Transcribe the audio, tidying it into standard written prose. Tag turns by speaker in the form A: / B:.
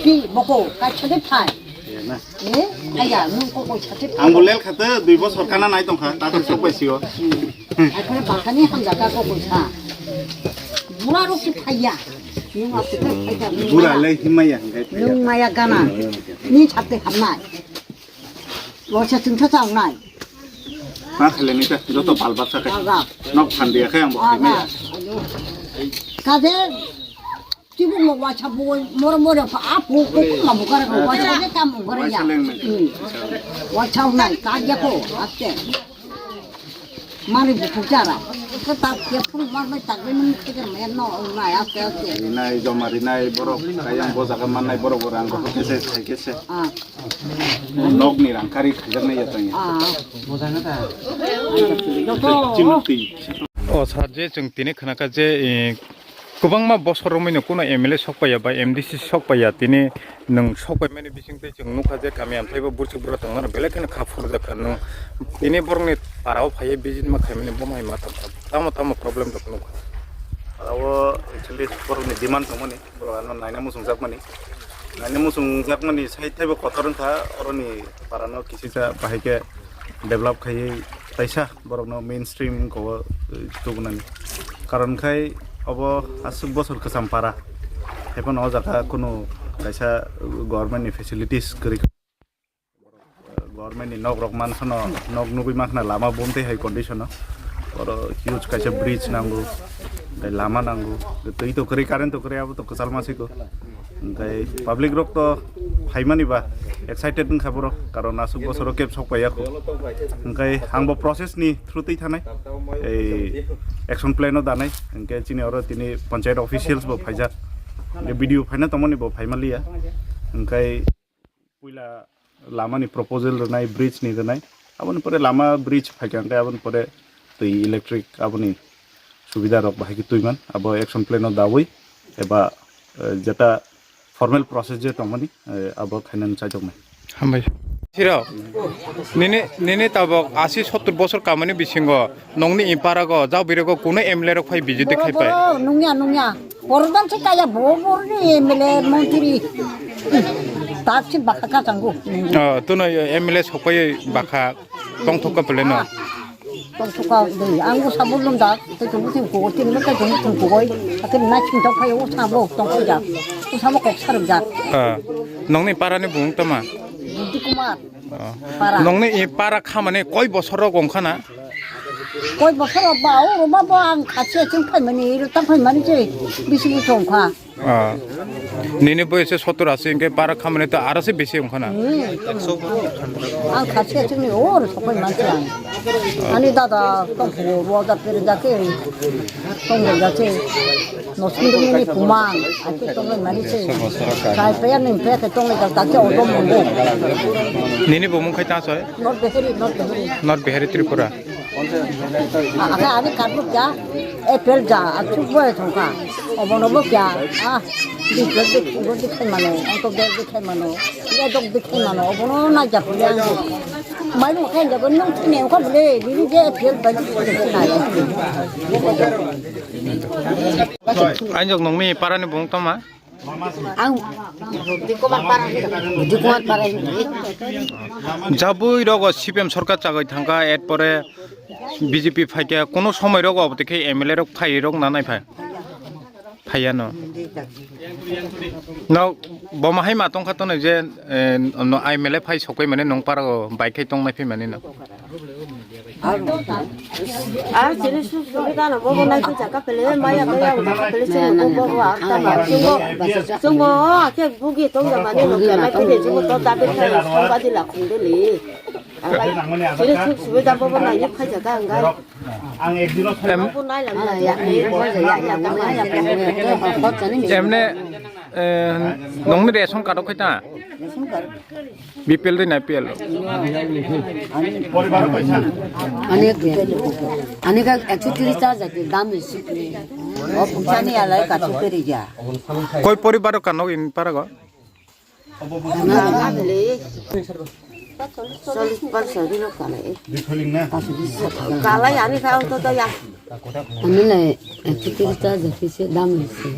A: 피 먹고 같이 파. 예? 아야, 먹고 같이 파.
B: 안 볼래? 카트 2번 가나 나이 동카 나도 속배시오.
A: 아, 그래 막하니 한자가 먹고 사. 무라로기 파야.
B: 물알래 힘마야.
A: 능마야 가나. 니 잡대 갔나? 워셔 등쳐서 나.
B: 아, 클레니까 저도 발바사 그.
A: 아가.
B: 너 판디야 그냥 뭐.
A: 아가. 가데 지금 뭐 와차 뭐 뭐라 아 보고만 못 가라고 와차에 땀못 가라야. 와차 나 가자고 앞에. 많이 붙자라. 그다 예쁜 말만 딱 되는 그게 맨날 나야 때때.
B: 리나이 좀 리나이 보러 가양 보자가 만나이 보러 보러 거 그게 그게.
A: 아.
B: 녹니랑 가리 그전에 했더니.
A: 아.
B: 보자가다.
A: 너도
B: 찜띠.
C: 사제 정티네 그나까제 고방마 버서로면은 꾸나 MLA 속바야 바 MDC 속바야 티네 능 속바면이 비싱때 정누카제 가면 페이버 부르치 부르 당나라 벨레케나 카푸르다 카노 티네 버르네 파라오 파예 비진 마 카면이 보마이 마타 타모 프로블em 도 쿠노 아워 actually 버르네 디만 토모니 버르 나이나 무슨 작마니 나이나 무슨 작마니 사이테버 거터른 다 어르니 파라노 키시자 바이게 डेभलप खाई पैसा बरनो मेन स्ट्रीम को तुगुनानी कारण खाई अब आसु बसर के संपारा हेपन अ जगह कोनो पैसा गभर्नमेन्ट नि फेसिलिटीज करी गभर्नमेन्ट नि नग रक मानसन नग नुबी माखना लामा बोमते हाई कन्डिसन और ह्यूज कैसे ब्रिज नांगो लामा नांगो तई तो करी कारण तो करे अब तो कसाल मासिको ओमफ्राय पाब्लिक रक तो फाइमानिबा एक्साइटेड नखाबर कारण आसु बसर केब सकपायाखो ओमफ्राय आंबो प्रसेसनि थ्रुतै थानाय ए एक्शन प्लान दानाय ओमफ्राय चिनि आरो तिनि पंचायत अफिशियल्स बो फाइजा भिडियो फाइना तमनि बो फाइमालिया ओमफ्राय पुइला लामानि प्रपोजल रनाय ब्रिज नि रनाय आबन परे लामा ब्रिज फाइकांगे आबन परे तै इलेक्ट्रिक आबनि सुविधा रक बाहायकि तुइमान अब एक्शन प्लान दावै एबा जेटा फॉर्मल प्रोसेस जे तमनि अब खाइनान चाइदोंमोन हामबाय सिराव नेने ताबक 80-70 বছর কামানি বিসিঙ্গ নংনি ইপারাগো যাও বিরেগো কোন এমএলএ রক ফাই বিজে দেখাই পায়
A: নুঙ্গা বরদান সে কায়া বরনি এমএলএ মন্ত্রী তারছি বাখা কাঙ্গু
C: তুনো এমএলএ সকাই বাখা টংথকা প্লেন
A: টংথকা দই আঙ্গু সাবুলম দা তো মুসিম কো তিন লকা জং কই আতে নাচিম দাও ফাই ও সাবো টংথকা ও সাবো কক সারম যা
C: নংনি পারানি বুং তমা
A: বুদ্ধি কুমার
C: नंगने ए पारा खामाने कय बছर गंखाना
A: कय बছर बाबा आं खासे जों फाइमानि रता फाइमानि जे बिसि बुथंखा
C: नेने बयसे 70 आसे इनके पारा खामाने तो आरासे बेसे गंखाना
A: आं खासे जोंनि और सफाइ मानसि आंनि दादा दंखो रजा पेरे जाके दंखो जाके नसुंदुनि कुमां आके दंखो मानिसे खायफाया नोंफाया दंखो जाके अदम मोनगो
C: नेने बमुं खायता सय नॉट बेहरी त्रिपुरा
A: आका आनि काटबो जा एपेल जा आछुबो थंखा अबनबो जा बिजल देखै मानो अंत देखै मानो ये दग देखै मानो अबनो ना जाफुया आंगो माइलु खाय जाबो नों थने ओखा बले बिनि जे एपेल बायदि नाय
C: आंजों नंनि पारानि बुं तमा
A: आं दिकुमार पारा
C: जाबुई रग सीपीएम सरकार चागै थांगा एट परे बीजेपी फाइके कोनो समय रग अबतेखे एमएलए रग फाइ रग ना नाय फायानो न बमाहाय मातंग खातन जे एमएलए फाइ सकै माने नंग पारा बाइकै तंग नाय फै माने न
D: আর জিনিস সুবিধা না বব নাই তো জায়গা পেলে মায়া মায়া পেলে সে বব আটা মা জঙ্গো আকে বুগি তো জামানে লোকে নাই পেলে জঙ্গো তো দাবে খাই সংবাদি লাখুন্দেলি জিনিস সুবিধা বব নাই ফাই জায়গা আঙ্গাই
B: आं एक दिन
D: বব নাই লাম ইয়া
C: एमने नंगनि रेशन कार्ड खैता बीपीएल दे ना पीएल
B: परिवार पैसा
A: अनेक 130 टा जाके दाम बेसी ओ पुछानी आलाय काछु पेरि जा
C: कोई परिवार कानो इन पारागो
D: ना ले 40 बर्ष दिनो काले काले आनी खाओ तो या
A: अन्ने 130 टा जाके से दाम बेसी